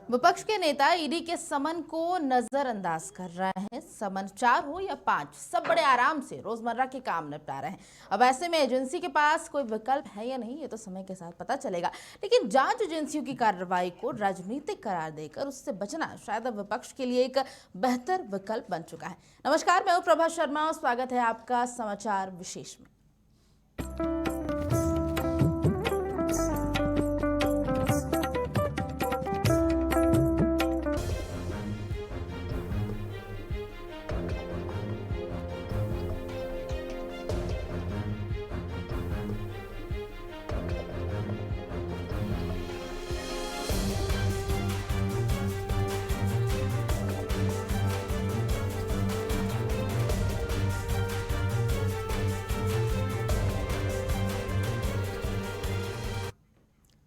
विपक्ष के नेता ईडी के समन को नजरअंदाज कर रहे हैं। समन 4 हो या 5, सब बड़े आराम से रोजमर्रा के काम निपटा रहे हैं। अब ऐसे में एजेंसी के पास कोई विकल्प है या नहीं, ये तो समय के साथ पता चलेगा। लेकिन जांच एजेंसियों की कार्रवाई को राजनीतिक करार देकर उससे बचना शायद अब विपक्ष के लिए एक बेहतर विकल्प बन चुका है। नमस्कार, मैं हूं प्रभा शर्मा और स्वागत है आपका समाचार विशेष में।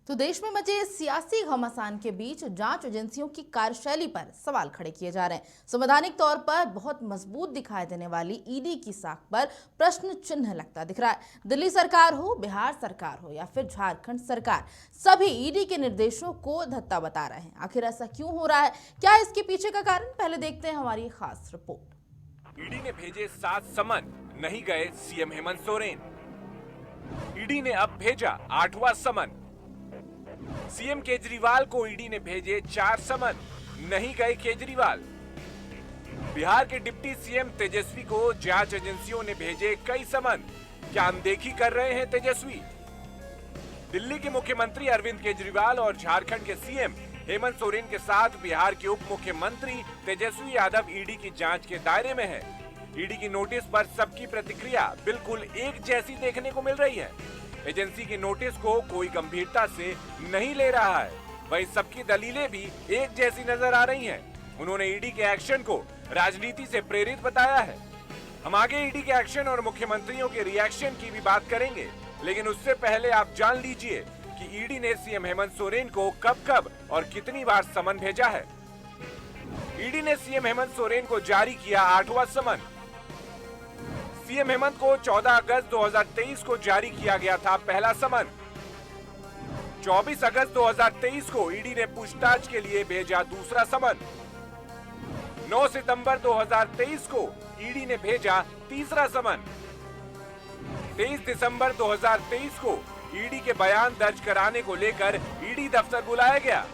तो देश में मचे सियासी घमासान के बीच जांच एजेंसियों की कार्यशैली पर सवाल खड़े किए जा रहे हैं। संवैधानिक तौर पर बहुत मजबूत दिखाई देने वाली ईडी की साख पर प्रश्न चिन्ह लगता दिख रहा है। दिल्ली सरकार हो, बिहार सरकार हो या फिर झारखंड सरकार, सभी ईडी के निर्देशों को धत्ता बता रहे हैं। आखिर ऐसा क्यों हो रहा है, क्या इसके पीछे का कारण, पहले देखते हैं हमारी खास रिपोर्ट। ईडी ने भेजे 7 समन, नहीं गए सीएम हेमंत सोरेन। ईडी ने अब भेजा 8वां समन। सीएम केजरीवाल को ईडी ने भेजे 4 समन, नहीं गए केजरीवाल। बिहार के डिप्टी सीएम तेजस्वी को जांच एजेंसियों ने भेजे कई समन, क्या अनदेखी कर रहे हैं तेजस्वी? दिल्ली के मुख्यमंत्री अरविंद केजरीवाल और झारखंड के सीएम हेमंत सोरेन के साथ बिहार के उप मुख्यमंत्री तेजस्वी यादव ईडी की जांच के दायरे में है। ईडी की नोटिस पर सबकी प्रतिक्रिया बिल्कुल एक जैसी देखने को मिल रही है। एजेंसी की नोटिस को कोई गंभीरता से नहीं ले रहा है, वहीं सबकी दलीलें भी एक जैसी नजर आ रही हैं। उन्होंने ईडी के एक्शन को राजनीति से प्रेरित बताया है। हम आगे ईडी के एक्शन और मुख्यमंत्रियों के रिएक्शन की भी बात करेंगे, लेकिन उससे पहले आप जान लीजिए कि ईडी ने सीएम हेमंत सोरेन को कब और कितनी बार समन भेजा है। ईडी ने सीएम हेमंत सोरेन को जारी किया 8वां समन। सीएम हेमंत को 14 अगस्त 2023 को जारी किया गया था पहला समन। 24 अगस्त 2023 को ईडी ने पूछताछ के लिए भेजा दूसरा समन। 9 सितंबर 2023 को ईडी ने भेजा तीसरा समन। 23 दिसंबर 2023 को ईडी के बयान दर्ज कराने को लेकर ईडी दफ्तर बुलाया गया।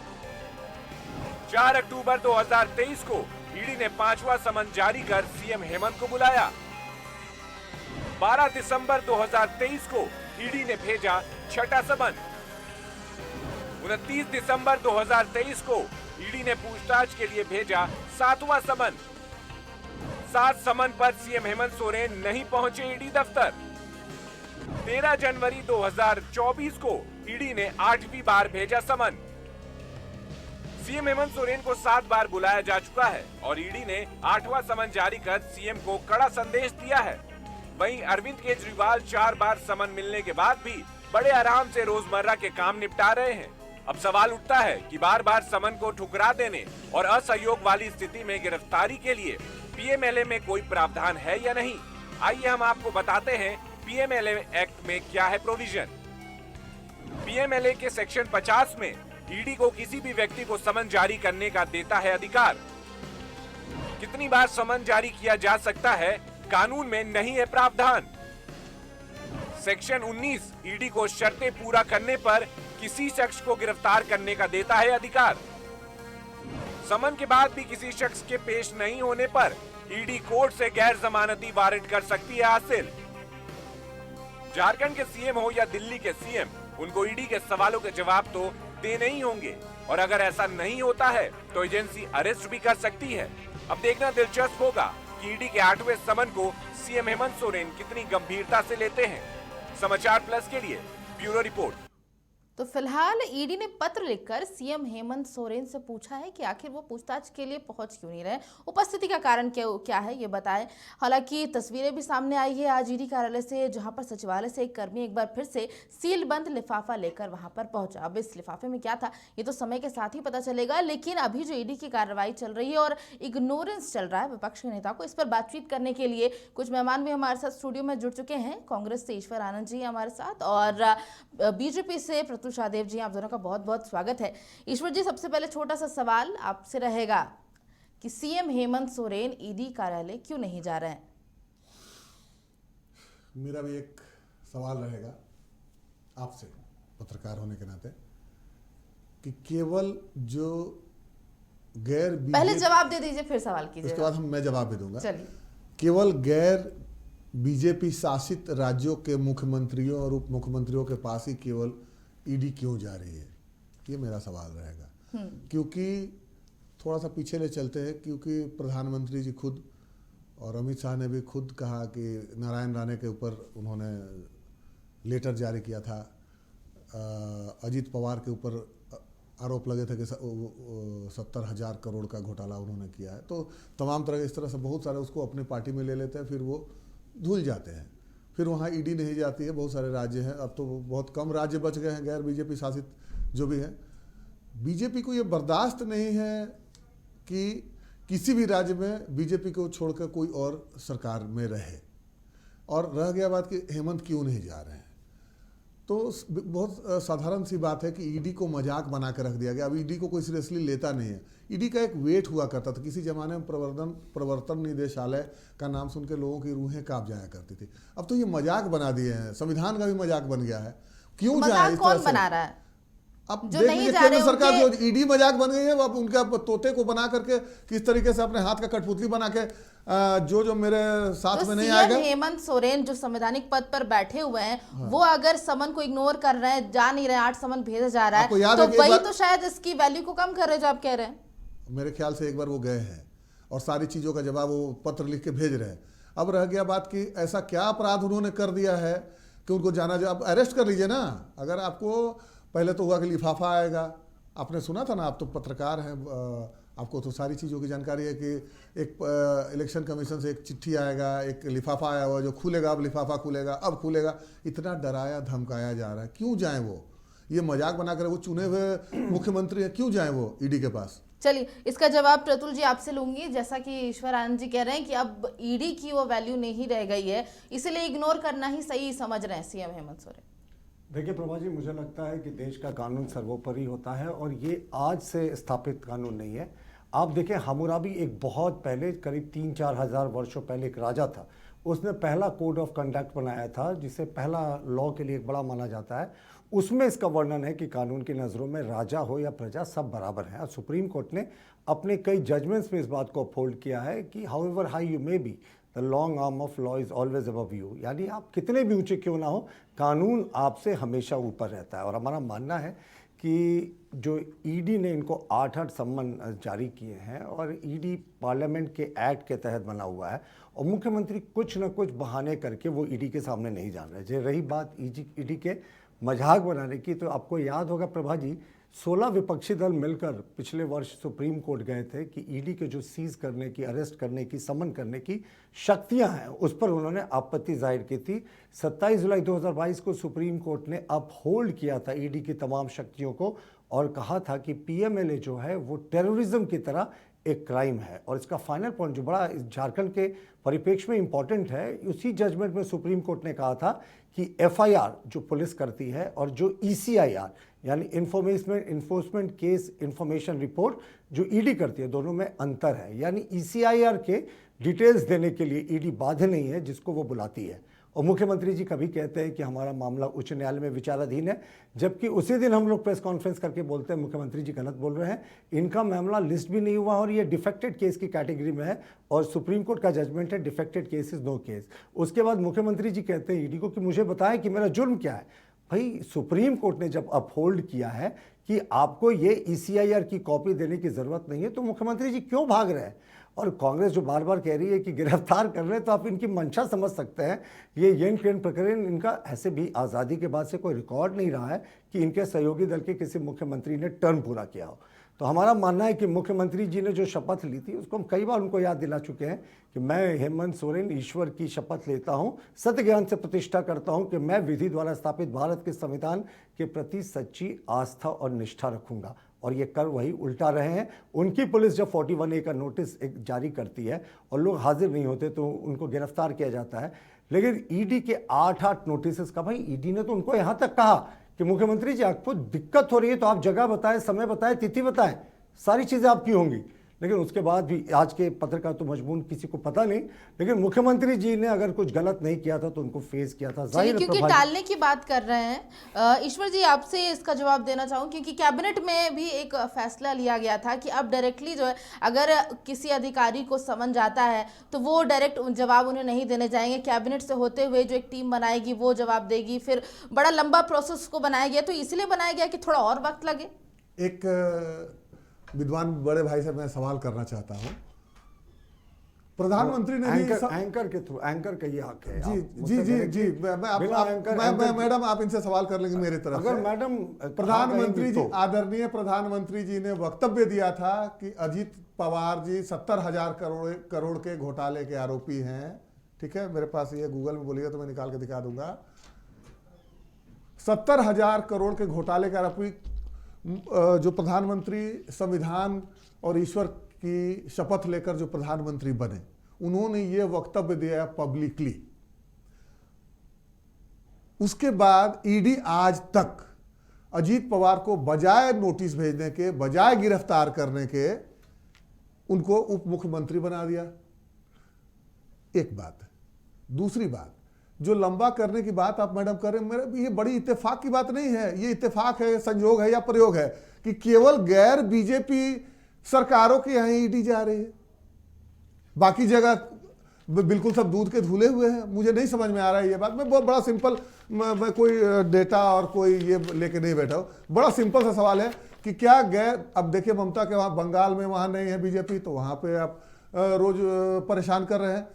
4 अक्टूबर 2023 को ईडी ने 5वां समन जारी कर सीएम हेमंत को बुलाया। 12 दिसंबर 2023 को ईडी ने भेजा 6ठा समन। 29 दिसंबर 2023 को ईडी ने पूछताछ के लिए भेजा 7वां समन। 7 समन पर सीएम हेमंत सोरेन नहीं पहुंचे ईडी दफ्तर। 13 जनवरी 2024 को ईडी ने 8वीं बार भेजा समन। सीएम हेमंत सोरेन को 7 बार बुलाया जा चुका है और ईडी ने 8वां समन जारी कर सीएम को कड़ा संदेश दिया है। वहीं अरविंद केजरीवाल 4 बार समन मिलने के बाद भी बड़े आराम से रोजमर्रा के काम निपटा रहे हैं। अब सवाल उठता है कि बार बार समन को ठुकरा देने और असहयोग वाली स्थिति में गिरफ्तारी के लिए पीएमएलए में कोई प्रावधान है या नहीं। आइए हम आपको बताते हैं पीएमएलए एक्ट में क्या है प्रोविजन। पीएमएलए के सेक्शन 50 में ईडी को किसी भी व्यक्ति को समन जारी करने का देता है अधिकार। कितनी बार समन जारी किया जा सकता है, कानून में नहीं है प्रावधान। सेक्शन 19 ईडी को शर्तें पूरा करने पर किसी शख्स को गिरफ्तार करने का देता है अधिकार। समन के बाद भी किसी शख्स के पेश नहीं होने पर ईडी कोर्ट से गैर जमानती वारंट कर सकती है हासिल। झारखंड के सीएम हो या दिल्ली के सीएम, उनको ईडी के सवालों के जवाब तो देने ही होंगे, और अगर ऐसा नहीं होता है तो एजेंसी अरेस्ट भी कर सकती है। अब देखना दिलचस्प होगा कि ईडी के 8वें समन को सीएम हेमंत सोरेन कितनी गंभीरता से लेते हैं। समाचार प्लस के लिए ब्यूरो रिपोर्ट। तो फिलहाल ईडी ने पत्र लिखकर सीएम हेमंत सोरेन से पूछा है कि आखिर वो पूछताछ के लिए पहुंच क्यों नहीं रहे, उपस्थिति का कारण क्या है ये बताएं। हालांकि तस्वीरें भी सामने आई है आज ईडी कार्यालय से, जहां पर सचिवालय से एक कर्मी एक बार फिर से सील बंद लिफाफा लेकर वहां पर पहुंचा। अब इस लिफाफे में क्या था ये तो समय के साथ ही पता चलेगा, लेकिन अभी जो ईडी की कार्रवाई चल रही है और इग्नोरेंस चल रहा है विपक्ष के नेता को, इस पर बातचीत करने के लिए कुछ मेहमान भी हमारे साथ स्टूडियो में जुड़ चुके हैं। कांग्रेस से ईश्वर आनंद जी हमारे साथ और बीजेपी से प्रतुल शाहदेव जी, आप दोनों का बहुत बहुत स्वागत है। ईश्वर जी, सबसे पहले छोटा सा सवाल आपसे रहेगा कि सीएम हेमंत सोरेन ईडी कार्यालय क्यों नहीं जा रहे हैं? मेरा भी एक सवाल रहेगा आपसे पत्रकार होने के नाते कि केवल जो गैर पहले जवाब दे दीजिए फिर सवाल कीजिए। उसके बाद मैं जवाब भी दूंगा। चलिए। केवल गैर बीजेपी शासित राज्यों के मुख्यमंत्रियों और उप मुख्यमंत्रियों के पास ही केवल ईडी क्यों जा रही है, ये मेरा सवाल रहेगा। क्योंकि थोड़ा सा पीछे ले चलते हैं, क्योंकि प्रधानमंत्री जी खुद और अमित शाह ने भी खुद कहा कि नारायण राणे के ऊपर उन्होंने लेटर जारी किया था। अजीत पवार के ऊपर आरोप लगे थे कि 70,000 करोड़ का घोटाला उन्होंने किया है। तो तमाम तरह इस तरह से बहुत सारे उसको अपनी पार्टी में ले लेते हैं, फिर वो धुल जाते हैं, फिर वहाँ ईडी नहीं जाती है। बहुत सारे राज्य हैं, अब तो बहुत कम राज्य बच गए हैं गैर बीजेपी शासित जो भी हैं। बीजेपी को ये बर्दाश्त नहीं है कि किसी भी राज्य में बीजेपी को छोड़कर कोई और सरकार में रहे। और रह गया बात कि हेमंत क्यों नहीं जा रहे हैं, तो बहुत साधारण सी बात है कि ईडी को मजाक बना कर रख दिया गया। अब ईडी को कोई सीरियसली लेता नहीं है। ईडी का एक वेट हुआ करता था, किसी जमाने में प्रवर्तन निदेशालय का नाम सुन के लोगों की रूहें कांप जाया करती थी। अब तो ये मजाक बना दिए हैं, संविधान का भी मजाक बन गया है। क्यों जाए इस तरह कौन से? बना रहा है? अब जो देख नहीं लीजिए जा केंद्र रहे सरकार उनके- जो ईडी मजाक बन गई है, अब उनका तोते को बना करके किस तरीके से अपने हाथ का कठपुतली बना के जो मेरे साथ तो में नहीं सीएम आएगा। हेमंत सोरेन जो संवैधानिक पद पर बैठे हुए हैं, वो अगर समन को इग्नोर कर रहे हैं, जा नहीं रहे, 8 समन भेजा जा रहा आपको है, याद तो है कि एक वही बार- तो शायद इसकी वैल्यू को कम कर रहे हैं जो आप कह रहे हैं। मेरे ख्याल से एक बार वो गए हैं और सारी चीज़ों का जवाब वो पत्र लिख के भेज रहे हैं। अब रह गया बात कि ऐसा क्या अपराध उन्होंने कर दिया है कि उनको जाना जो, आप अरेस्ट कर लीजिए ना। अगर आपको पहले तो हुआ कि लिफाफा आएगा, आपने सुना था ना, आप तो पत्रकार हैं, आपको तो सारी चीज़ों की जानकारी है कि एक इलेक्शन कमीशन से एक चिट्ठी आएगा, एक लिफाफा आया हुआ जो खुलेगा, अब लिफाफा खुलेगा, अब खुलेगा। इतना डराया धमकाया जा रहा है। क्यों जाएं वो? ये मजाक बनाकर वो चुने हुए मुख्यमंत्री हैं, क्यों जाएं वो ईडी के पास? चलिए, इसका जवाब प्रतुल जी आपसे लूंगी। जैसा कि ईश्वर आनंद जी कह रहे हैं कि अब ईडी की वो वैल्यू नहीं रह गई है, इसीलिए इग्नोर करना ही सही समझ रहे हैं सीएम हेमंत सोरेन। देखिए प्रभा जी, मुझे लगता है कि देश का कानून सर्वोपरि होता है और ये आज से स्थापित कानून नहीं है। आप देखें, हम्मुराबी एक बहुत पहले, करीब 3-4 हज़ार वर्षों पहले एक राजा था। उसने पहला कोड ऑफ कंडक्ट बनाया था, जिसे पहला लॉ के लिए एक बड़ा माना जाता है। उसमें इसका वर्णन है कि कानून की नज़रों में राजा हो या प्रजा सब बराबर हैं। और सुप्रीम कोर्ट ने अपने कई जजमेंट्स में इस बात को अपहोल्ड किया है कि however high you may be, the long arm of law is always above you. यानी आप कितने भी ऊंचे क्यों ना हो, कानून आपसे हमेशा ऊपर रहता है। और हमारा मानना है कि जो ईडी ने इनको 8-8 सम्मन जारी किए हैं और ईडी पार्लियामेंट के एक्ट के तहत बना हुआ है, और मुख्यमंत्री कुछ न कुछ बहाने करके वो ईडी के सामने नहीं जान रहे। जो रही बात ईडी के मजाक बनाने की, तो आपको याद होगा प्रभा जी, 16 विपक्षी दल मिलकर पिछले वर्ष सुप्रीम कोर्ट गए थे कि ईडी के जो सीज करने की, अरेस्ट करने की, समन करने की शक्तियां हैं, उस पर उन्होंने आपत्ति जाहिर की थी। 27 जुलाई 2022 को सुप्रीम कोर्ट ने अपहोल्ड किया था ईडी की तमाम शक्तियों को और कहा था कि पीएमएलए जो है वो टेररिज्म की तरह एक क्राइम है। और इसका फाइनल पॉइंट जो बड़ा झारखंड के परिप्रेक्ष्य में इंपॉर्टेंट है, उसी जजमेंट में सुप्रीम कोर्ट ने कहा था कि एफआईआर जो पुलिस करती है और जो ईसीआईआर यानी इन्फोर्समेंट केस इंफॉर्मेशन रिपोर्ट जो ईडी करती है, दोनों में अंतर है। यानी ईसीआईआर के डिटेल्स देने के लिए ईडी बाध्य नहीं है जिसको वो बुलाती है। और मुख्यमंत्री जी कभी कहते हैं कि हमारा मामला उच्च न्यायालय में विचाराधीन है, जबकि उसी दिन हम लोग प्रेस कॉन्फ्रेंस करके बोलते हैं मुख्यमंत्री जी गलत बोल रहे हैं, इनका मामला लिस्ट भी नहीं हुआ और ये डिफेक्टेड केस की कैटेगरी में है और सुप्रीम कोर्ट का जजमेंट है defected case is no case. उसके बाद मुख्यमंत्री जी कहते हैं ईडी को कि मुझे बताएं कि मेरा जुर्म क्या है। भाई, सुप्रीम कोर्ट ने जब अपहोल्ड किया है कि आपको ये ईसीआईआर की कॉपी देने की जरूरत नहीं है, तो मुख्यमंत्री जी क्यों भाग रहे हैं? और कांग्रेस जो बार बार कह रही है कि गिरफ्तार कर रहे हैं, तो आप इनकी मंशा समझ सकते हैं। ये यंग ट्रेन प्रकरण, इनका ऐसे भी आज़ादी के बाद से कोई रिकॉर्ड नहीं रहा है कि इनके सहयोगी दल के किसी मुख्यमंत्री ने टर्म पूरा किया हो। तो हमारा मानना है कि मुख्यमंत्री जी ने जो शपथ ली थी, उसको हम कई बार उनको याद दिला चुके हैं कि मैं हेमंत सोरेन ईश्वर की शपथ लेता हूँ, सत्य ज्ञान से प्रतिष्ठा करता हूँ कि मैं विधि द्वारा स्थापित भारत के संविधान के प्रति सच्ची आस्था और निष्ठा रखूंगा। और ये कर वही उल्टा रहे हैं। उनकी पुलिस जब 41A का नोटिस एक जारी करती है और लोग हाजिर नहीं होते तो उनको गिरफ्तार किया जाता है। लेकिन ईडी के 8-8 नोटिस का, भाई ईडी ने तो उनको यहाँ तक कहा कि मुख्यमंत्री जी आपको दिक्कत हो रही है तो आप जगह बताएं, समय बताएं, तिथि बताएं, सारी चीजें आपकी होंगी। लेकिन उसके बाद भी आज के पत्रकार तो मजबूर, किसी को पता नहीं, लेकिन मुख्यमंत्री जी ने अगर कुछ गलत नहीं किया था तो उनको फेस किया था। चलिए, जाहिर है क्योंकि प्रभाजी- टालने की बात कर रहे हैं, ईश्वर जी आपसे इसका जवाब देना चाहूँ, क्योंकि कैबिनेट में भी एक फैसला लिया गया था कि अब डायरेक्टली जो है अगर किसी अधिकारी को समन जाता है तो वो डायरेक्ट जवाब उन्हें नहीं देने जाएंगे, कैबिनेट से होते हुए जो एक टीम बनाएगी वो जवाब देगी, फिर बड़ा लंबा प्रोसेस को बनाया गया। तो इसलिए बनाया गया कि थोड़ा और वक्त लगे। एक विद्वान बड़े भाई से मैं सवाल करना चाहता हूं। प्रधानमंत्री ने भी एंकर के थ्रू, एंकर का ये हक है। जी आप जी मुझसे जी डायरेक्टली जी मैडम आप इनसे सवाल कर लेंगे मेरी तरफ अगर से। मैडम प्रधानमंत्री जी, तो आदरणीय प्रधानमंत्री जी ने वक्तव्य दिया था कि अजीत पवार जी 70,000 करोड़ के घोटाले के आरोपी हैं। ठीक है, मेरे पास ये गूगल में बोलिएगा तो मैं निकाल के दिखा दूंगा। 70,000 करोड़ के घोटाले के आरोपी जो प्रधानमंत्री संविधान और ईश्वर की शपथ लेकर जो प्रधानमंत्री बने, उन्होंने ये वक्तव्य दिया पब्लिकली। उसके बाद ईडी आज तक अजीत पवार को बजाय नोटिस भेजने के, बजाय गिरफ्तार करने के, उनको उप मुख्यमंत्री बना दिया। एक बात है। दूसरी बात, जो लंबा करने की बात आप मैडम कर रहे हैं, मेरे ये बड़ी इत्तेफाक की बात नहीं है। ये इत्तेफाक है, संयोग है या प्रयोग है कि केवल गैर बीजेपी सरकारों के यहां ईडी जा रही है, बाकी जगह बिल्कुल सब दूध के धुले हुए हैं। मुझे नहीं समझ में आ रहा है ये बात। मैं बहुत बड़ा सिंपल, मैं कोई डेटा और कोई ये लेके नहीं बैठा हूं। बड़ा सिंपल सा सवाल है कि क्या गैर, अब देखिए ममता के वहां बंगाल में वहां नहीं है बीजेपी, तो वहां पे आप रोज परेशान कर रहे हैं।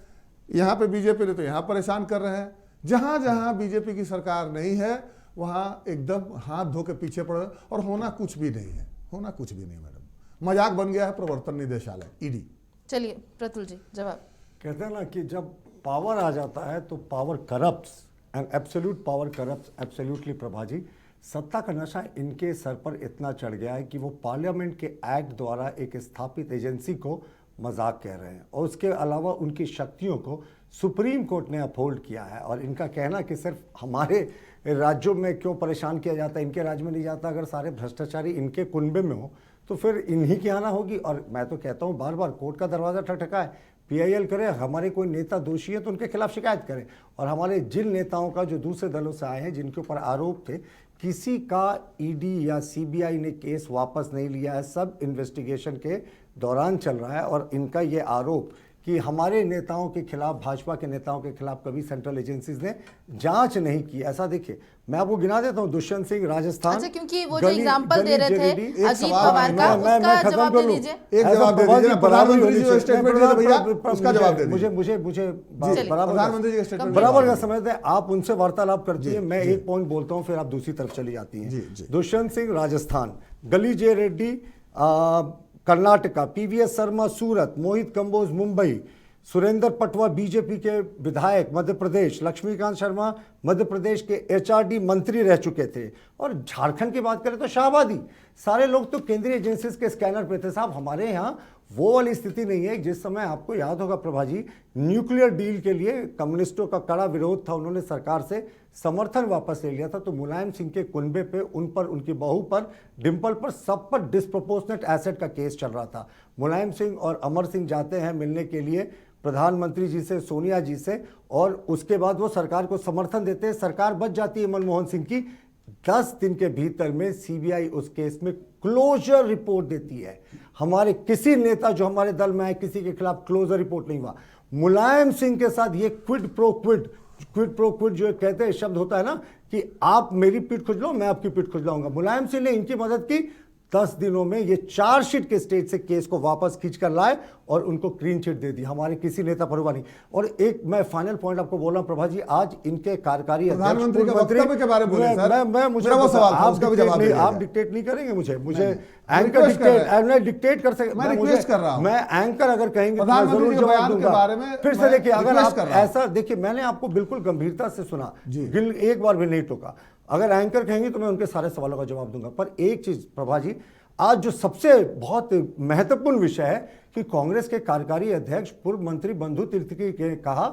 यहाँ पे बीजेपी ने तो यहाँ परेशान कर रहे हैं। जहां जहां बीजेपी की सरकार नहीं है वहां एकदम हाथ धो के पीछे पड़ रहे हैं, और होना कुछ भी नहीं है, होना कुछ भी नहीं मैडम। मजाक बन गया है प्रवर्तन निदेशालय, ईडी। चलिए प्रतुल जी जवाब। कहते हैं ना कि जब पावर आ जाता है तो power corrupts, and absolute power corrupts absolutely. Prabhaji, सत्ता का नशा इनके सर पर इतना चढ़ गया है कि वो पार्लियामेंट के एक्ट द्वारा एक स्थापित एजेंसी को मजाक कह रहे हैं, और उसके अलावा उनकी शक्तियों को सुप्रीम कोर्ट ने अपहोल्ड किया है। और इनका कहना कि सिर्फ हमारे राज्यों में क्यों परेशान किया जाता है, इनके राज्य में नहीं जाता। अगर सारे भ्रष्टाचारी इनके कुनबे में हो तो फिर इन्हीं की आना होगी। और मैं तो कहता हूँ बार बार कोर्ट का दरवाज़ा ठकठका है, पीआईएल करे, हमारे कोई नेता दोषी है तो उनके खिलाफ शिकायत करें। और हमारे जिन नेताओं का जो दूसरे दलों से आए हैं, जिनके ऊपर आरोप थे, किसी का ईडी या सीबीआई ने केस वापस नहीं लिया है, सब इन्वेस्टिगेशन के दौरान चल रहा है। और इनका ये आरोप कि हमारे नेताओं के खिलाफ, भाजपा के नेताओं के खिलाफ कभी सेंट्रल एजेंसीज ने जांच नहीं की, ऐसा देखिए मैं आपको गिना देता हूं। दुष्यंत सिंह राजस्थान, अच्छा, क्योंकि वो जो एग्जांपल दे रहे थे अजीत पवार का, मैं उसका खत्म जवाब दे करूं। दीजिए। एक जवाब दे दीजिए, प्रधानमंत्री जो स्टेटमेंट दिया भैया उसका जवाब दे दीजिए। मुझे बराबर प्रधानमंत्री जी का स्टेटमेंट बराबर का समझते हैं। आप उनसे वार्तालाप करती है, मैं एक पॉइंट बोलता हूं, फिर आप दूसरी तरफ चली जाती हैं। दुष्यंत सिंह राजस्थान, गली जे रेड्डी कर्नाटका, पीवीएस शर्मा सूरत, मोहित कंबोज मुंबई, सुरेंद्र पटवा बीजेपी के विधायक मध्य प्रदेश, लक्ष्मीकांत शर्मा मध्य प्रदेश के एचआरडी मंत्री रह चुके थे। और झारखंड की बात करें तो शाहबादी, सारे लोग तो केंद्रीय एजेंसीज के स्कैनर पे थे। साहब हमारे यहाँ वो वाली स्थिति नहीं है। जिस समय आपको याद होगा प्रभाजी, न्यूक्लियर डील के लिए कम्युनिस्टों का कड़ा विरोध था, उन्होंने सरकार से समर्थन वापस ले लिया था, तो मुलायम सिंह के कुनबे पे, उन पर, उनकी बहू पर, डिम्पल पर, सब पर डिस्प्रोपोर्शनेट एसेट का केस चल रहा था। मुलायम सिंह और अमर सिंह जाते हैं मिलने के लिए प्रधानमंत्री जी से, सोनिया जी से, और उसके बाद वो सरकार को समर्थन देते हैं। सरकार बच जाती है मनमोहन सिंह की। 10 दिन के भीतर में सीबीआई उस केस में क्लोजर रिपोर्ट देती है। हमारे किसी नेता जो हमारे दल में आए, किसी के खिलाफ क्लोजर रिपोर्ट नहीं हुआ। मुलायम सिंह के साथ ये क्विड प्रो क्विड जो कहते हैं शब्द होता है ना, कि आप मेरी पीठ खुजलाओ, मैं आपकी पीठ खुजलाऊंगा। मुलायम सिंह ने इनकी मदद की। 10 दिनों में ये चार्जशीट के स्टेज से केस को वापस खींचकर लाए और उनको क्लीन चिट दे दी। हमारे किसी नेता पर हुआ नहीं। और एक मैं फाइनल पॉइंट आपको बोल रहा हूं प्रभा जी, आज इनके कार्यकारी प्रधानमंत्री के वक्तव्य के बारे में बोले सर। मैं मुझे वो सवाल था, उसका भी जवाब दीजिए। आप डिक्टेट नहीं करेंगे मुझे एंकर डिक्टेट कर सकते, मैं रिक्वेस्ट कर रहा हूं। मैं एंकर अगर कहेंगे तो मैं प्रधानमंत्री जरूर के जवाब बयान के दूंगा। बारे में फिर से देखिए, अगर रिक्वेस्ट आप कर रहा हूं। ऐसा देखिए, मैंने आपको बिल्कुल गंभीरता से सुना, एक बार भी नहीं टोका। अगर एंकर कहेंगे तो मैं उनके सारे सवालों का जवाब दूंगा। पर एक चीज प्रभा जी, आज जो सबसे बहुत महत्वपूर्ण विषय है कि कांग्रेस के कार्यकारी अध्यक्ष पूर्व मंत्री बंधु तिर्की ने कहा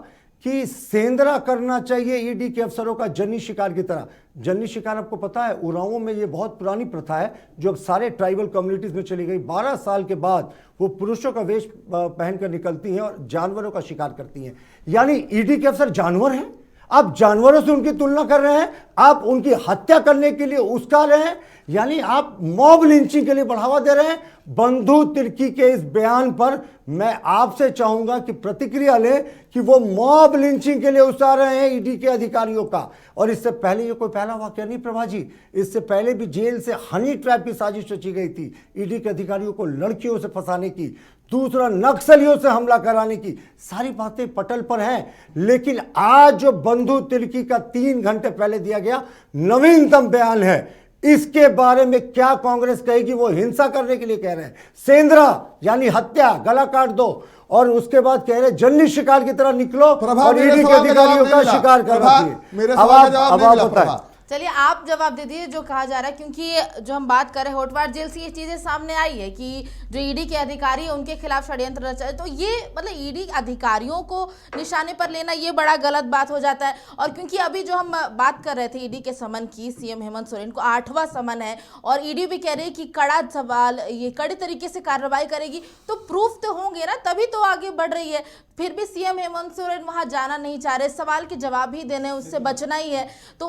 कि सेंधरा करना चाहिए ईडी के अफसरों का जन्नी शिकार की तरह। जन्नी शिकार आपको पता है उरांवों में ये बहुत पुरानी प्रथा है जो अब सारे ट्राइबल कम्युनिटीज में चली गई। 12 साल के बाद वो पुरुषों का वेश पहनकर निकलती हैं और जानवरों का शिकार करती हैं। यानी ईडी के अफसर जानवर हैं, आप जानवरों से उनकी तुलना कर रहे हैं, आप उनकी हत्या करने के लिए उस्का रहे हैं, यानी आप मॉब लिंचिंग के लिए बढ़ावा दे रहे हैं। बंधु तिर्की के इस बयान पर मैं आपसे चाहूंगा कि प्रतिक्रिया लें कि वो मॉब लिंचिंग के लिए उस्का रहे हैं ईडी के अधिकारियों का। और इससे पहले ये कोई पहला वाकया नहीं प्रभा जी, इससे पहले भी जेल से हनी ट्रैप की साजिश रची गई थी ईडी के अधिकारियों को लड़कियों से फंसाने की, दूसरा नक्सलियों से हमला कराने की। सारी बातें पटल पर हैं, लेकिन आज जो बंधु तिर्की का 3 घंटे पहले दिया गया नवीनतम बयान है, इसके बारे में क्या कांग्रेस कहेगी? वो हिंसा करने के लिए कह रहे हैं, सेंधरा यानी हत्या, गला काट दो, और उसके बाद कह रहे हैं जन्नी शिकार की तरह निकलो और ईडी के अधिकारियों का शिकार करना चाहिए। अब आप बताएं। चलिए आप जवाब दे दीजिए जो कहा जा रहा है, क्योंकि जो हम बात कर रहे हैं होटवार जेल से ये चीजें सामने आई है कि जो ईडी के अधिकारी हैं उनके खिलाफ षड्यंत्र रचा है। तो ये मतलब ईडी अधिकारियों को निशाने पर लेना ये बड़ा गलत बात हो जाता है। और क्योंकि अभी जो हम बात कर रहे थे ईडी के समन की, सीएम हेमंत सोरेन को 8वां समन है और ईडी भी कह रही है कि कड़ा सवाल, ये कड़े तरीके से कार्रवाई करेगी, तो प्रूफ तो होंगे ना, तभी तो आगे बढ़ रही है। फिर भी सीएम हेमंत सोरेन वहां जाना नहीं चाह रहे, सवाल के जवाब ही देने, उससे बचना ही है। तो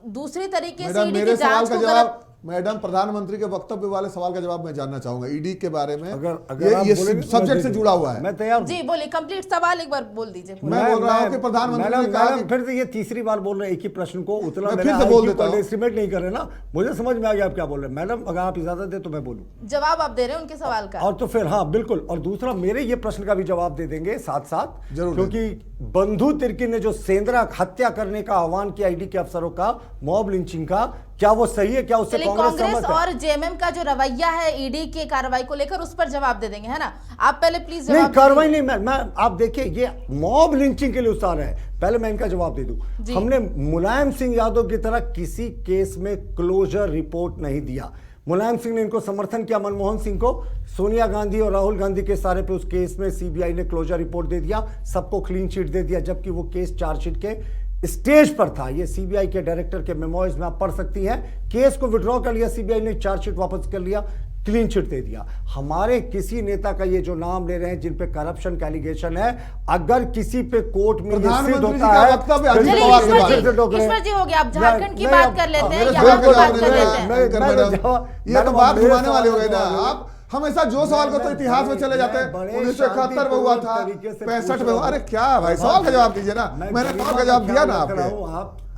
दूसरी तरीके से ईडी की जांच को गलत। मैडम, प्रधानमंत्री के वक्तव्य वाले सवाल का जवाब मैं जानना चाहूंगा ईडी के बारे में। अगर ये सब्जेक्ट से जुड़ा हुआ है। मैं तैयार हूं। जी बोलिए, कंप्लीट सवाल एक बार बोल दीजिए। मैं बोल रहा हूं कि प्रधानमंत्री ने कहा कि फिर से ये तीसरी बार बोल रहे हैं एक ही प्रश्न को, उतना मैं फिर से बोल देता हूं। एस्टिमेट नहीं कर रहे ना, मुझे समझ में आ गया आप क्या बोल रहे हैं। मैडम अगर आप इजाजत दे तो मैं बोलूं। जवाब आप दे रहे हैं उनके सवाल का। और तो फिर हाँ बिल्कुल, और दूसरा मेरे ये प्रश्न का भी जवाब दे देंगे साथ साथ, जरूर, क्योंकि बंधु तिर्की ने जो सेंधरा हत्या करने का आह्वान किया ईडी के अफसरों का, मॉब लिंचिंग का, क्या वो सही है? क्या उससे कांग्रेस सहमत है? और जेएमएम का जो रवैया है ईडी के कार्रवाई को लेकर, उस पर जवाब दे देंगे, है ना? आप पहले प्लीज नहीं, कार्रवाई नहीं, मैं आप देखिए ये मॉब लिंचिंग के लिए उतार है। पहले मैं इनका जवाब दे दूं। हमने मुलायम सिंह यादव की तरह किसी केस में क्लोजर रिपोर्ट नहीं दिया। मुलायम सिंह ने इनको समर्थन किया, मनमोहन सिंह को, सोनिया गांधी और राहुल गांधी के सारे पे उस केस में सीबीआई ने क्लोजर रिपोर्ट दे दिया, सबको क्लीन चिट दे दिया, जबकि वो केस चार्जशीट के स्टेज पर था। ये सीबीआई के डायरेक्टर के मेमोइज में आप पढ़ सकती हैं। केस को विड्रॉ कर लिया सीबीआई ने, चार्जशीट वापस कर लिया, क्लीन चिट दे दिया। हमारे किसी नेता का ये जो नाम ले रहे हैं जिन पे करप्शन का एलिगेशन है, अगर किसी पे कोर्ट में ये सिद्ध होता है, ईश्वर जी हो गया, आप झारखंड की बात कर लेते हैं, यहाँ की बात कर लेते हैं। ये तो बात घुमाने वाली हो गई ना। आप हमेशा जो सवाल को तो इतिहास में चले जाते हैं। 1971 में हुआ था, 65 में हुआ। अरे क्या भाई, सवाल का जवाब दीजिए ना। मैंने सवाल का जवाब दिया ना आपको।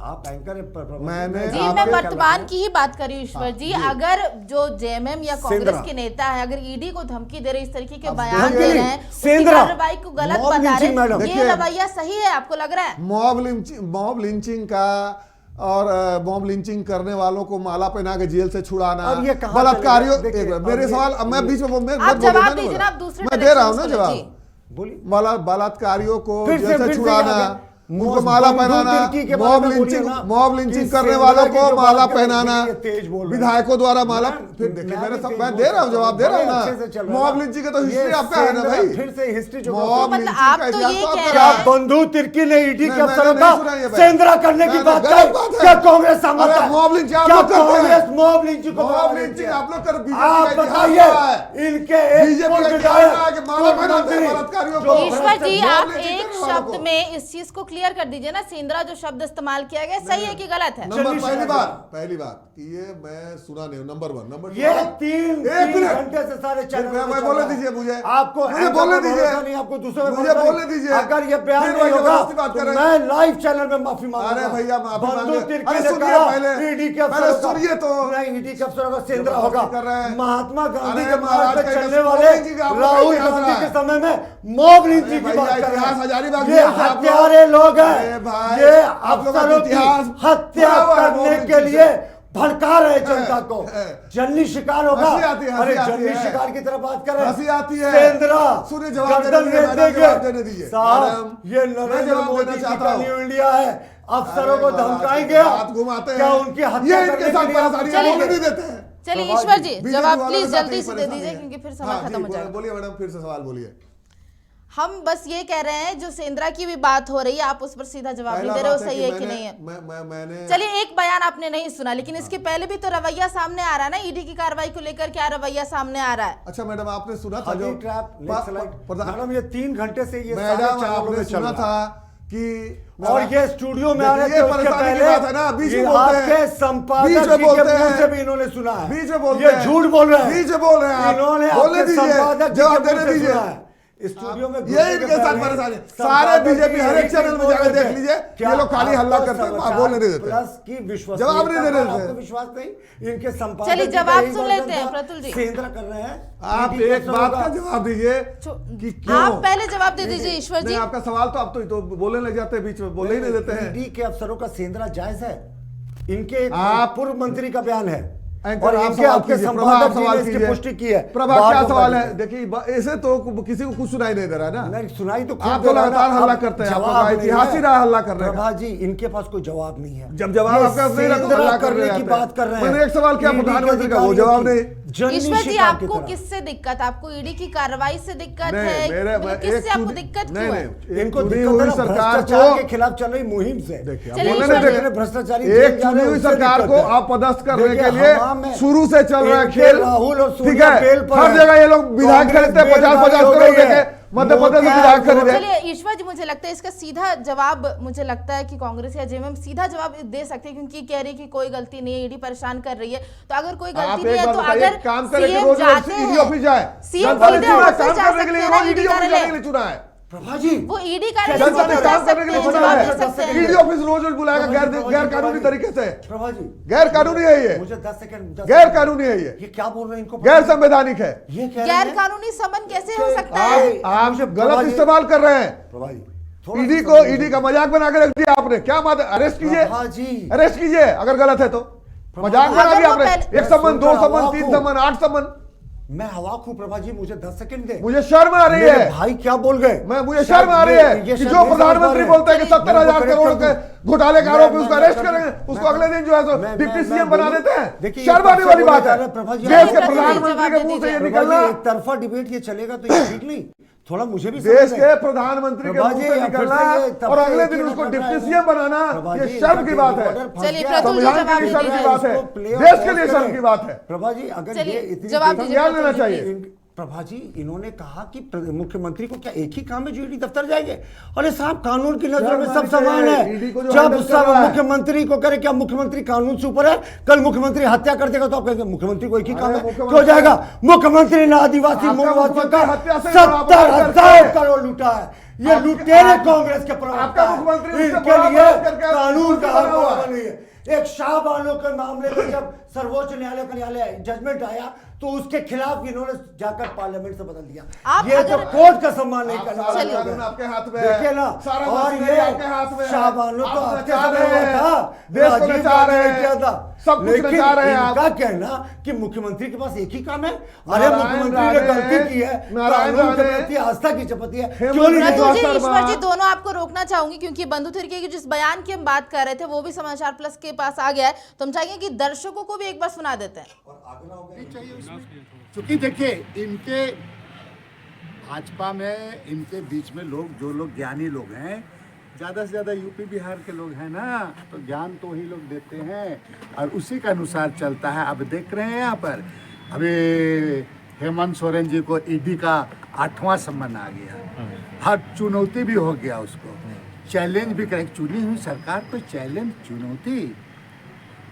आप एंकर मैंने जी, मैं वर्तमान की ही बात कर रही हूँ ईश्वर जी। अगर जो जेएमएम या कांग्रेस के नेता है, अगर ईडी को धमकी दे रहे, इस तरीके के बयान दे रहे हैं, उसकी कार्रवाई को गलत बता रहे हैं, ये रवैया सही है आपको लग रहा है? मॉब लिंचिंग का और मॉब लिंचिंग करने वालों को माला पहना के जेल से छुड़ाना, बलात्कारियों, मेरे सवाल मैं बीच में आप जवाब दीजिए ना, आप दूसरे मैं दे रहा हूँ ना जवाब। बलात्कारियों को जेल से छुड़ाना, उनको माला पहनाना, मॉब लिंचिंग करने वालों को माला पहनाना, विधायकों द्वारा माला। फिर देखिए मैं दे रहा हूँ, जवाब दे रहा हूँ ना। मॉब लिंचिंग का तो हिस्ट्री आपका है ना भाई। फिर से हिस्ट्री जो मॉब लिंचिंग आप का तो इतिहास ये तो कह आपका रहे है। हैं। बंधु तिर्की ने ईडी के अफसरों मैंने नहीं सुना ये का बात। सेंधरा करने की बात गलत बात की, है। क्या कांग्रेस सहमत है? मॉब लिंचिंग आप क्या लोग करते हैं। कांग्रेस मॉब लिंचिंग को मॉब लिंचिंग आप लोग कर, आप बताइए इनके बीजेपी का क्या है कि माला पहनाते हैं बलात्कारियों को। ईश्वर जी, मॉब आप लिंचिंग एक करने वालों शब्द को। में इस चीज को क्लियर कर दीजिए ना, सेंधरा जो शब्द इस्तेमाल किया गया सही है कि गलत है? नंबर पहली बात कि ये मैं सुना नहीं हूं। नंबर 1, नंबर 2, ये तीन घंटे से सारे चैनल मैं बोलने दीजिए मुझे, आपको मुझे बोलने दीजिए, नहीं, आपको दूसरे मुझे बोलने दीजिए। अगर ये बयान नहीं होगा तो मैं लाइव चैनल में माफी मांगूंगा। अरे भैया माफी बंधु मांगे। तिर्की अरे ने सुनिए कहा, पहले, ईडी के पहले अफसरों का- सुनिए तो। नहीं, ईडी के अफसरों का सेंधरा होगा। कर रहे हैं। महात्मा गांधी अरे के मार्ग महाराज पे का चलने इतिहास वाले जी का आपको राहुल इतिहास गांधी रहा के है। समय में मॉब लिंचिंग की भैया, बात कर रहे इतिहास हैं। हजारीबाग ये जेल से आप लोग- हत्यारे लोग अरे हैं, भाई, ये आप लोग अफसरों की इतिहास हत्या पूरा हुआ है करने मॉब के लिंचिंग लिए से। भड़का रहे जनता को। जन्नी शिकार होगा। हंसी आती है, हंसी अरे आती जन्नी है। शिकार की तरफ बात करें, हंसी आती है। सेंधरा सुनिए, जवाब गर्दन देने रेत दीजिए, देंगे। जवाब देने दीजिए। साहब, मैडम, ये मैं नरेंद्र जवाब मोदी देना की चाहता हूं। न्यू इंडिया है। अफसरों को अरे धमकाएंगे, बात घुमाते हैं। क्या उनकी हत्या ये इनके करने साथ के लिए आप परेशानी चलिए। बोलने नहीं देते हैं। चलिए सवाल ईश्वर जी, बीजेपी जवाब वालों प्लीज के साथ जल्दी यही से दे परेशानी दीजिए है। क्योंकि फिर हाँ, समय खत्म हो जी, जाएगा। बोलिए मैडम, फिर से सवाल बोलिए। हम बस ये कह रहे हैं जो सेंद्रा की भी बात हो रही है, आप उस पर सीधा जवाब नहीं पहला दे रहे हो, बात है सही कि है कि नहीं है। मैंने चलिए, एक बयान आपने नहीं सुना, लेकिन इसके पहले भी तो रवैया सामने आ रहा है ना, ईडी की कार्रवाई को लेकर क्या रवैया सामने आ रहा है। अच्छा मैडम, आपने सुना था हनी जो ट्रैप मैडम, ये 3 घंटे से ये सारे मैडम चैनलों आपने में चल सुना रहा था है। कि और ये स्टूडियो में आने ये से उसके परेशानी की पहले बात है ना, बीच में ये बोलते आपके हैं, संपादक बीच में जी के बोलते मुंह हैं, से भी इन्होंने सुना है, बीच में बोलते ये हैं, झूठ बोल रहे हैं, बीच में बोल रहे हैं आप, इन्होंने बोलने आपके दीजिए, संपादक जी जवाब के देने मुंह से दीजिए। सुना है। स्टूडियो में यही इनके साथ परेशानी है। सारे बीजेपी हर एक चैनल में जाकर देख लीजिए, ये लोग खाली हल्ला करते हैं, बोलने नहीं देते, प्लस की विश्वास जवाब नहीं दे रहे थे। आपको विश्वास नहीं, इनके संपादक चलिए, जी का जवाब यही सुन वर्जन लेते हैं, था, प्रतुल जी। सेंद्रा कर रहे हैं। आप ईडी एक का बात होगा। का जवाब दीजिए कि क्यों। आप पहले जवाब दे दीजिए ईश्वर जी। नहीं, आपका सवाल तो आप तो बोलने लग जाते हैं, बीच में बोलने ही नहीं देते हैं। ईडी के अफसरों का सेंद्रा जायज है, इनके आप- पूर्व मंत्री का बयान है एंकर, और आप इनके सवाल आपके कीजिए, प्रभा, संपादक आप जी सवाल ने इसकी कीजिए। पुष्टि की है। प्रभा, बाद क्या में सवाल बताइए। है? देखिए, ऐसे तो किसी को कुछ सुनाई नहीं दे रहा है ना। नहीं सुनाई तो आप तो लगातार हल्ला करते हैं, आपका इतिहास ही रहा हल्ला करने का। प्रभा जी, इनके पास कोई जवाब नहीं है। जब जवाब ये आपका नहीं रहा तो सेंद्रा हल्ला कर करने रहे की हैं। बात कर रहे हैं। मैंने एक सवाल किया ईडी के प्रधानमंत्री का, वो अधिकारियों जवाब की नहीं। जननी ईश्वर जी, शिकार की आपको तरह। किससे दिक्कत? आपको ईडी की कार्रवाई से दिक्कत नहीं, है? मेरे- मतलब एक किससे आपको चुनी- दिक्कत नहीं, क्यों है? नहीं, इनको चुनी दिक्कत है हुई ना सरकार भ्रष्टाचार को के खिलाफ चल रही मुहिम से। देखिए, चलिए, बोलने ईश्वर नहीं जी, देंगे। भ्रष्टाचारी एक चुनी हुई सरकार को आप पदस्थ करने के लिए शुरू से चल रहा है इनके खेल, राहुल और ठीक सोनिया है। बेल पर हर है। जगह ये लोग विधायक कांग्रेस खरीदते, बेल 50-50 हो करोड़ गई है। देके मध्य प्रदेश में विधायक खरीदे। चलिए ईश्वर जी, मुझे लगता है इसका सीधा जवाब, मुझे लगता है कि कांग्रेस या जेएमएम सीधा जवाब दे सकते हैं, क्योंकि कह रही है कि कोई गलती नहीं है, ईडी परेशान कर रही है। तो अगर कोई आप गलती नहीं एक है बात तो बताइए, अगर काम करे कि सीएम रोज जाते ईडी ऑफिस जाए, हैं, सीएम जनता ने सीधे चुना है, ऑफिस काम जा करने के लिए, सकते हैं वो ना, ईडी ईडी ऑफिस जाने के कार्यालय। लिए चुना है। प्रभा जी, वो ईडी कार्यालय जनता से ने जा काम करने के सकते लिए हैं, चुना जवाब दे है। सकते हैं। ईडी ऑफिस रोज बुलाएगा, गैर कानूनी तरीके से। प्रभा जी, गैर कानूनी है ये, मुझे 10 सेकंड गैर कानूनी है ये, क्या बोल रहे हैं इनको? गैर संवैधानिक है। ये कह रहे गैर हैं कानूनी समन कैसे हो सकता है? आप मुझे गलत प्रभा जी- इस्तेमाल कर रहे हैं प्रभा जी, थोड़ा ईडी सा को, समझिए। ईडी का मजाक बना के रख दिया आपने। क्या बात है? अरेस्ट कीजिए, प्रभा जी, अरेस्ट कीजिए अगर गलत है तो। मजाक बना अगर दिया वो आपने। पहले- एक समन, दो समन, मैं 3 सुन समन, 8 समन। मैं हवा हूं प्रभा जी, मुझे 10 सेकंड दे। मुझे शर्म आ रही मेरे है, भाई क्या बोल गए? मुझे शर्म आ रही है कि जो प्रधानमंत्री बोलते हैं कि 70,000 करोड़ के घोटाले का आरोप है, उसको अरेस्ट करेंगे, उसको अगले दिन जो है सो डिप्टी सीएम बना देते हैं। शर्म आने वाली बात है। देश के प्रधानमंत्री के मुंह से ये निकलना, एक तरफा डिबेट ये चलेगा तो ये ठीक नहीं। थोड़ा मुझे भी देश समझ के में। प्रधानमंत्री के प्रभा मुंह जी, से या फिर निकलना से ये तब और से अगले एक ही दिन में उसको पड़ रहा डिप्टी है। सीएम बनाना, प्रभा ये जी, शर्म की बात है। बॉर्डर फंस चलिए, गया। प्रतुल जी, संविधान जवाब की दीजिए। शर्म की बात है, इसको play देश के off लिए शर्म करें। की बात है। प्रभा जी, अगर चलिए, ये इतनी जवाब दीजिए। संज्ञान लेना चाहिए। प्रभा जी, इन्होंने कहा कि मुख्यमंत्री को क्या एक ही काम है जो ईडी दफ्तर जाएंगे? अरे साहब, कानून की नजर में सब समान ईडी को है। जो जब हैंडल कर सब रहा है। मुख्यमंत्री को करे, क्या मुख्यमंत्री कानून से ऊपर है? कल मुख्यमंत्री हत्या कर देगा तो आप कहेंगे मुख्यमंत्री को एक ही काम अरे है, मुख्यमंत्री- तो जाएगा। मुख्यमंत्री ने आदिवासी आपका मूलवासियों का मुख्यमंत्री हत्या से बड़ा अपराध 70,000 करके- करोड़ लूटा है। ये लुटेरे कांग्रेस के प्रवक्ता आपका हैं। मुख्यमंत्री उससे इनके बड़ा लिए अपराध करके कानून का बना हुआ है। नहीं है। एक शाहबानो के मामले में जब सर्वोच्च न्यायालय का जजमेंट आया तो उसके खिलाफ इन्होंने जाकर पार्लियामेंट से बदल दिया। आप ये तो अगर- कोर्ट का सम्मान नहीं करने सारा वाले चलिए। लोग कानून हैं। आपके हाथ में है। देखिए ना, सारा और मशीनरी ये आपके हाथ में है। शाहबानो तो आप आपके नचा समय रहे में हैं। था, देश को राजीव नचा गांधी रहे ने हैं। किया था। सब कुछ लेकिन नचा रहे हैं आप। इनका कहना कि मुख्यमंत्री के पास एक ही काम है। अरे नारायण मुख्यमंत्री ने राणे गलती की है, नारायण कानून के राणे प्रति आस्था की शपथ है, हेमंत क्यों नहीं बिस्वा प्रतुल जी, शर्मा। ईश्वर जी, दोनों आपको रोकना चाहूंगी, क्योंकि बंधु तिर्की की जिस बयान की हम बात कर रहे थे वो भी समाचार प्लस के पास आ गया है, तो हम चाहेंगे कि दर्शकों को भी एक बार सुना देते हैं। क्योंकि देखिए, इनके भाजपा में इनके बीच में लोग, जो लोग ज्ञानी लोग हैं, ज़्यादा से ज़्यादा यूपी बिहार के लोग हैं ना, तो ज्ञान तो वही लोग देते हैं और उसी के अनुसार चलता है। अब देख रहे हैं यहाँ पर अभी हेमंत सोरेन जी को ईडी का 8वां सम्मन आ गया, हर चुनौती भी हो गया उसको, चैलेंज भी करें। चुनी हुई सरकार को चैलेंज, चुनौती,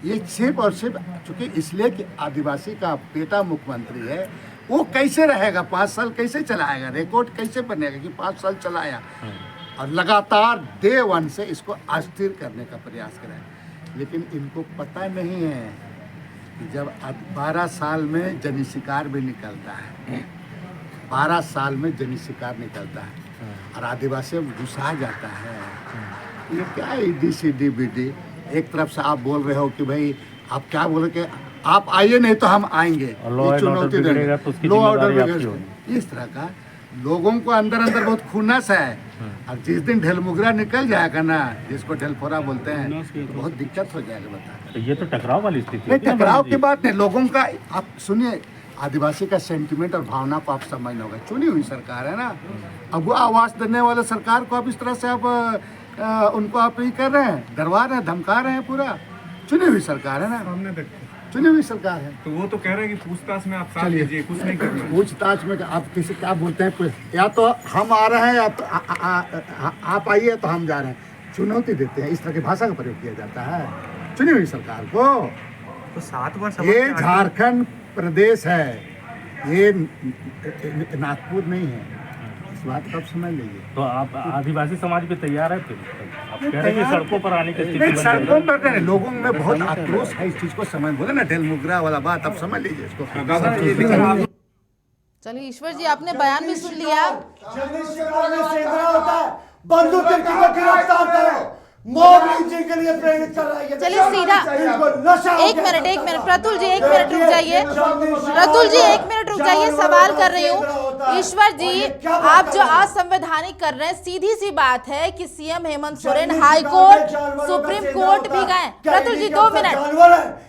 ये सिर्फ और सिर्फ चूंकि इसलिए कि आदिवासी का बेटा मुख्यमंत्री है, वो कैसे रहेगा, 5 साल कैसे चलाएगा, रिकॉर्ड कैसे बनेगा कि 5 साल चलाया, और लगातार डे 1 से इसको अस्थिर करने का प्रयास करें। लेकिन इनको पता नहीं है कि जब 12 साल में जनी शिकार भी निकलता है, 12 साल में जनी शिकार निकलता है और आदिवासी घुसा जाता है। ये क्या है ईडी सीडी बीडी? एक तरफ से आप बोल रहे हो कि भाई आप क्या बोले कि आप आइए नहीं तो हम आएंगे, और लॉ एंड ऑर्डर बिगड़ेगा तो उसकी जिम्मेदारी आपकी होगी। इस तरह का लोगों को अंदर अंदर बहुत खुन्नस है। और जिस दिन ढेलमुगरा निकल जाएगा ना, जिसको ढेलफोरा बोलते हैं, तो बहुत दिक्कत हो जाएगा। बता तो ये तो टकराव वाली स्थिति नहीं, होती है ना टकराव बंधु की जी। बात नहीं, लोगों का आप सुनिए, आदिवासी का सेंटिमेंट और भावना को आप समझना होगा। चुनी हुई सरकार है ना, अब वो आवाज़ देने वाले सरकार को आप इस तरह से आप उनको आप ये कर रहे हैं, डरवा रहे हैं, धमका रहे हैं। पूरा चुनी हुई सरकार है ना, चुनी हुई सरकार है। तो वो तो कह रहे हैं कि पूछताछ में आप साथ दीजिए, कुछ नहीं करना। पूछताछ में आप किसी क्या बोलते हैं, या तो हम आ रहे हैं या तो आप आइए तो हम जा रहे हैं, चुनौती देते हैं। इस तरह की भाषा का प्रयोग किया जाता है चुनी हुई सरकार को। तो 7 वर्ष ये झारखंड प्रदेश है, ये नागपुर नहीं है, इस बात को आप समझ लीजिए। तो आप आदिवासी समाज भी तैयार है फिर? आप कह रहे हैं कि सड़कों पर आने की स्थिति नहीं, बन गई सड़कों है। पर नहीं, लोगों में बहुत आक्रोश है इस चीज को। समझ बोले ना ढेलमुगरा वाला बात, आप समझ लीजिए इसको। चलिए ईश्वर जी, आपने बयान भी सुन लिया। बंदूक को गिरफ्तार करो, मॉब लिंचिंग के लिए प्रेरित कर रहा है। चलिए सीधा एक मिनट प्रतुल जी, 1 मिनट रुक जाइए। प्रतुल जी 1 मिनट रुक जाइए, सवाल कर रही हूँ। ईश्वर जी, आप जो असंवैधानिक कर रहे हैं, सीधी सी बात है कि CM Hemant Soren high court, supreme court भी गए। प्रतुल जी 2 मिनट।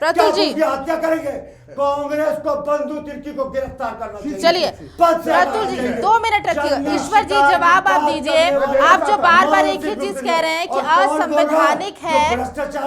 प्रतुल जी हत्या करेंगे, कांग्रेस को बंदूक तिर्की को गिरफ्तार करना चाहिए। चलिए प्रतुल जी 2 मिनट रखिएगा। ईश्वर जी जवाब आप दीजिए। आप जो बार बार एक ही चीज कह रहे हैं कि असंवैधानिक है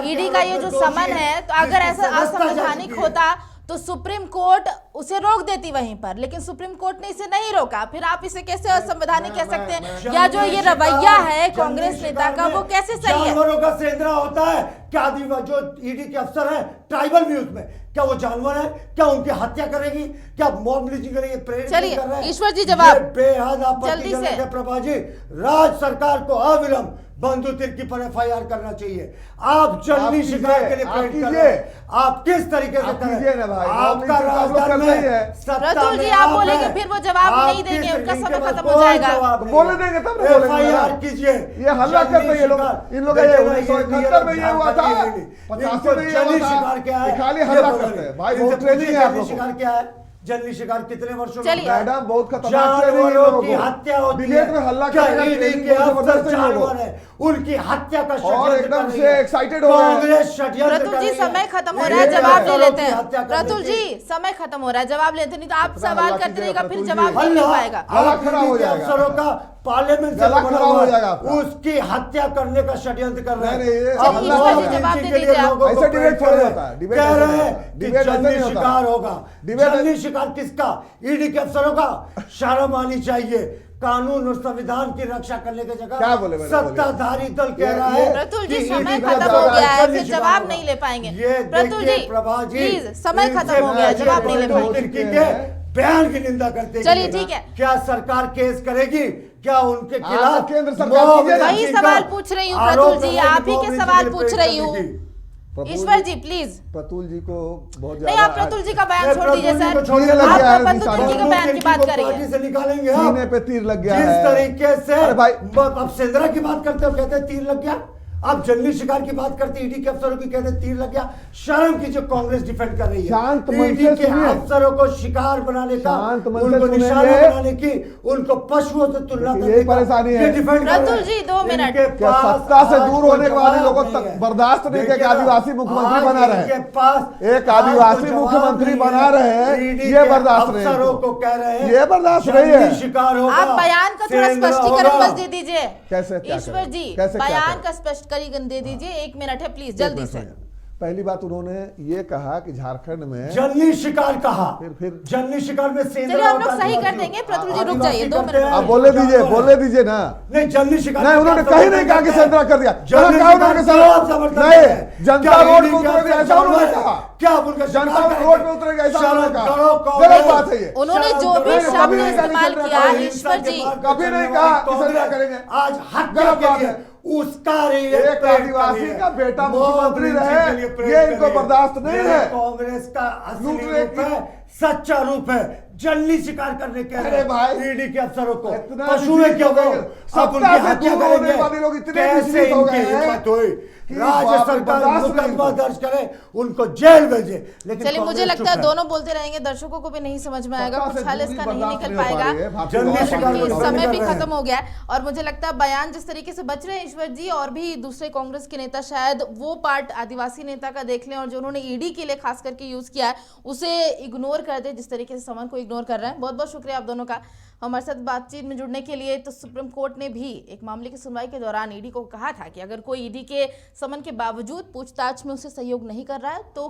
ईडी का ये जो समन है, तो अगर ऐसा असंवैधानिक होता तो सुप्रीम कोर्ट उसे रोक देती वहीं पर, लेकिन सुप्रीम कोर्ट ने इसे नहीं रोका। फिर आप इसे कैसे असंवैधानिक कह सकते हैं? या जो ये रवैया है कांग्रेस नेता का, वो कैसे सही है? जानवरों का सेंधरा होता है क्या? जो ईडी के अफसर हैं ट्राइबल व्यूज में, क्या वो जानवर है? क्या उनकी हत्या करेगी? क्या मॉब लिंचिंग करेगी? प्रेरित चलिए कर रहे हैं? ईश्वर जी जवाब बेहद जल्दी से। आपत्तिजनक है प्रभा जी। राज्य सरकार को अविलंब बंधु तिर्की पर FIR करना चाहिए। आप जंगली शिकार के लिए प्रेरित कर रहे हैं। आप किस तरीके से कर रहे हैं? आपका राजधानी में प्रतुल जी आप बोलेंगे, फिर वो जवाब नहीं देंगे, उनका समय खत्म हो जाएगा। बोले देंगे तब ना बोलेंगे। FIR कीजिए। ये हल्ला कर रहे हैं ये लोग। इन लोग ये 1971 में ये हुआ था, 85 में ये हुआ शिकार क्या था। है? खाली हल्ला करते हैं भाई। बहुत ट्रेनिंग है आप लोगों को। शिकार क्या है? जंगली शिकार कितने वर्षों में चलिए। मैडम बहुत खतरनाक ट्रेनिंग है जानवरों लोगों की को। हत्या होती है। डिबेट में हल्ला क्या करेगा, ईडी ट्रेनिंग के बहुत अफसर जबरदस्त है लोगों जानवर है, उनकी हत्या का और षड्यंत्र एकदम कर रही से है। एक्साइटेड हो गए हैं। कांग्रेस षड्यंत्र प्रतुल कर जी रही है। समय खत्म हो रहा है, मेरे जवाब ले अफसरों लेते की हैं। हत्या करने प्रतुल की। जी समय खत्म हो रहा है, जवाब लेते नहीं तो आप इतना सवाल हल्ला करते कीजिएगा रहेगा, फिर प्रतुल जी। जवाब नहीं मिल पाएगा। गला खराब हो जाएगा। अफसरों का पार्लियामेंट से गला बना खराब हुआ हो है। जाएगा आपका। उसकी हत्या करने का षड्यंत्र कर रहे हैं। नहीं, ये अब चलिए, मॉब ईश्वर जी, जवाब लिंचिंग दे के लिए दीजिए आप। लोगों को ऐसे डिबेट प्रेरित थोड़ी कर होता है। रहे हैं। डिबेट कह ऐसे रहे नहीं हैं होता। कि डिबेट ऐसे जंगली नहीं होता। शिकार होगा। डिबेट- जंगली शिकार किसका? ईडी के अफसरों का। शर्म आनी चाहिए। कानून और संविधान की रक्षा करने की जगह क्या बोले मैडम? सत्ताधारी दल कह रहा है प्रतुल जी कि समय ईडी का खत्म हो जवाब गया है, जल्दी फिर शिकार जवाब होगा। नहीं ले पाएंगे। ये प्रतुल देखिए जी प्रभा जी, प्लीज समय इनसे खत्म हो गया, जवाब नहीं ले बंदूक पाएंगे। तिर्की के बयान की निंदा करते चलिए, गिरेगा। ठीक है। क्या सरकार केस करेगी? क्या उनके हाँ, खिलाफ तो केंद्र सरकार मॉब कीजिए ना। वही लिंचिंग सवाल का पूछ रही हूँ आरोप प्रतुल जी, लगाएगी, आप ही मॉब के लिंचिंग सवाल के लिए पूछ प्रेरित रही करने हूँ। की। ईश्वर जी प्लीज। प्रतुल जी को बहुत नहीं, ज्यादा आप प्रतुल जी का बयान नहीं, छोड़ दीजिए प्रतुल जी सर। को छोड़िए, लग आप गया है बंदूक निशान। तिर्की के बयान की बात करिए। पार्टी से निकालेंगे सीने पे तीर लग गया जिस है। तरीके से अरे भाई अब सेंद्रा की बात करते हो कहते हैं तीर लग गया। आप जंगली शिकार की बात करते ईडी के अफसरों की कहते हैं तीर लग गया। शर्म की जो कांग्रेस डिफेंड कर रही है शांत मन ईडी से के सुनिए। अफसरों को शिकार बनाने का, शांत मन से उनको सुनेंगे। निशाना बनाने की, उनको पशुओं से तुलना देखिए, करने यही का परेशानी है। ये डिफेंड कर रहे प्रतुल हैं। जी, 2 मिनट। इनके क्या पास सत्ता से आज दूर कोई होने वाले जवाब लोगों नहीं तक है। बर्दाश्त नहीं देखिए कि ना, आदिवासी मुख्यमंत्री आज बना रहे इनके हैं। पास एक आज आदिवासी कोई जवाब मुख्यमंत्री नहीं बना है। रहे हैं, ईडी ये के बर्दाश्त नहीं है अफसरों इनको। को कह रहे हैं ये बर्दाश्त नहीं है। जंगली शिकार होगा। आप बयान का थोड़ा सेंद्रा स्पष्टीकरण होगा। बस दे दीजिए। कैसे क्या ईश्वर करें? जी कैसे क्या बयान करें? का स्पष्टीकरण दे दीजिए। 1 मिनट है प्लीज, जल्दी से। पहली बात उन्होंने ये कहा कि झारखंड में जंगली शिकार कहा। फिर जंगली शिकार में सेंद्रा चलिए हम होता लोग है, सही कर आदिवासी- देंगे। प्रतुल जी रुक आदिवासी जाइए, 2 करते मिनट। हैं, आप बोले दीजिए, जानवर बोले है। दीजिए ना। नहीं जंगली शिकार नहीं, का उन्होंने क्या कहीं नहीं कहा कि समर्थन सेंद्रा कर दिया। जंगली उन्होंने कहा शिकार उन्होंने का सेंद्रा- आप समर्थन नहीं, करते हैं। जनता क्या रोड ईडी पे का उतरेगी ऐसा जानवर उन्होंने है? कहा। क्या आप उनका शिकार जनता करेंगे? रोड पे उतरेगी ऐसा शर्म उन्होंने कहा। करो, गलत कांग्रेस। बात है ये। उन्होंने शर्म जो भी करो, शब्द कभी नहीं कहा कि इस्तेमाल सेंद्रा किया करेंगे। ईश्वर जी, कभी नहीं कहा कि सेंद्रा करेंगे। आज हत्या गलत के बात लिए है। उसका रही है, एक प्रेरित आदिवासी कर रही है। का बेटा मॉब मुख्यमंत्री लिंचिंग रहे, के लिए प्रेरित ये कर इनको रही है। बर्दाश्त नहीं ये है। कांग्रेस का असली लूटने रूप की- है, सच्चा रूप है। जंगली शिकार करने के अरे भाई, ईडी के अफसरों को इतना पशुएं विचलित क्यों हो गए। हो? आप सत्ता उनकी से हत्या दूर होने करेंगे। वाले लोग इतने कैसे विचलित हो इनकी गए हैं हिम्मत हुई? कि राज्य बाप रे, सरकार बर्दाश्त नहीं मुकदमा होता। दर्ज करे, उनको जेल भेजे। लेकिन चलिए मुझे कांग्रेस लगता है चुप दोनों बोलते रहेंगे, दर्शकों को भी नहीं समझ में आएगा, सत्ता से कुछ हाल दूरी इसका नहीं बर्दाश्त निकल नहीं हो पा पाएगा रही है। भारतीय जंगली जनता शिकार पार्टी को क्योंकि को। डिफेंड समय कर भी रहे हैं। खत्म हो गया है। और मुझे लगता है बयान जिस तरीके से बच रहे हैं ईश्वर जी और भी दूसरे कांग्रेस के नेता शायद वो पार्ट आदिवासी नेता का देख लें और जो उन्होंने ईडी के लिए खास करके यूज किया है उसे इग्नोर इग्नोर कर दे, जिस तरीके से समन को इग्नोर कर रहे हैं। बहुत बहुत शुक्रिया आप दोनों का हमारे साथ बातचीत में जुड़ने के लिए। तो सुप्रीम कोर्ट ने भी एक मामले की सुनवाई के दौरान ईडी को कहा था कि अगर कोई ईडी के समन के बावजूद पूछताछ में उसे सहयोग नहीं कर रहा है तो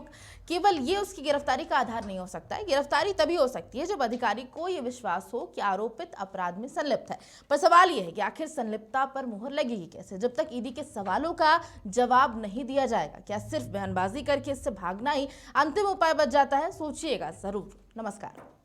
केवल ये उसकी गिरफ्तारी का आधार नहीं हो सकता है। गिरफ्तारी तभी हो सकती है जब अधिकारी को ये विश्वास हो कि आरोपित अपराध में संलिप्त है। पर सवाल यह है कि आखिर संलिप्तता पर मुहर लगेगी कैसे जब तक ईडी के सवालों का जवाब नहीं दिया जाएगा? क्या सिर्फ बयानबाजी करके इससे भागना ही अंतिम उपाय बच जाता है? सोचिएगा जरूर। नमस्कार।